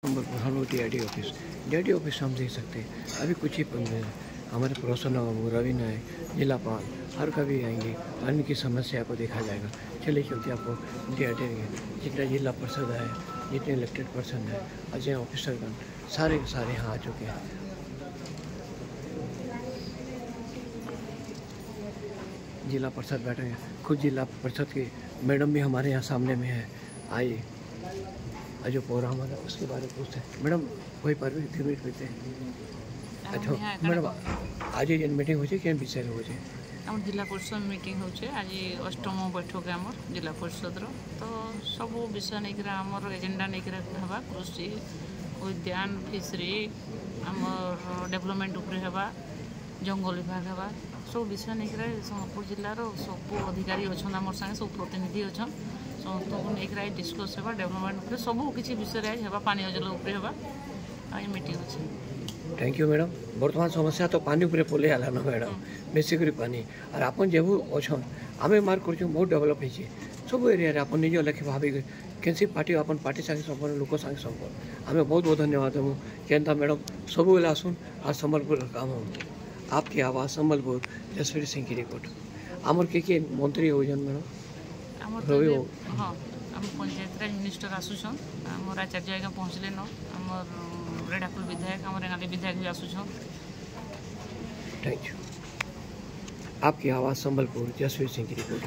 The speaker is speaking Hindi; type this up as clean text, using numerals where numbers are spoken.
संबलपुर हम लोग DID ऑफिस हम देख सकते हैं। अभी कुछ ही पल में हमारे पड़ोसन रवि नायक जिलापाल हर कभी आएंगे और इनकी समस्या को देखा जाएगा। चलिए चलते आपको DID जितना जिला परिषद है, जितने इलेक्टेड पर्सन है, अजय ऑफिसरगण सारे के सारे यहाँ आ चुके हैं। जिला परिषद बैठे हैं, खुद जिला परिषद के मैडम भी हमारे यहाँ सामने में है। आइए जो प्रोग्राम है उसके बारे में पूछते हैं। मैडम कोई परमिट देते हैं? अच्छा मैडम आज ये मीटिंग हो क्या विषय हो आम जिला परिषद मीटिंग हो आज 8म बैठक आम जिला परिषद तो सब विषय नहीं आमर एजेंडा नहीं हवा कृषि उद्यान फिशरी आमर डेवलपमेंट उपरे हवा जंगल विभाग हवा सब विषय नहीं सम्बलपुर जिलार सब अधिकारी अच्छा आम संगे सब प्रतिनिधि अच्छा समस्त को लेकर डिस्कस होगा डेवलपमेंट सब किसी विषय है पानी जल ये मीटिंग अच्छे। Thank you madam. बर्तमान समस्या तो पानी उपरे पले आला ना मैडम, बेसिकली पानी और आपन जेबू अच्छन आमे मार्क कर बहुत डेवलप होइए सब एरिया रे आपन निज लेखे भाभी कैसी पार्टी अपन पार्टी संगे संपर्क लोक संगे संपर्क आमे बहुत बहुत धन्यवाद देमु केनता मैडम सब बेला आसुन आ संबलपुर काम हो आपकी आवाज़ संबलपुर जसवीर सिंह की रिपोर्ट। आमर के मंत्री हो जन मैडम रवि हाँ आम पंचायत राज मिनिस्टर आसुछन आमर आचार्य आगे पहुँचले न आमर रेडाकुल विधायक आम रेंगाली विधायक भी आसुछन। Thank you. आपकी आवाज़ संबलपुर जसवीर सिंह की रिपोर्ट।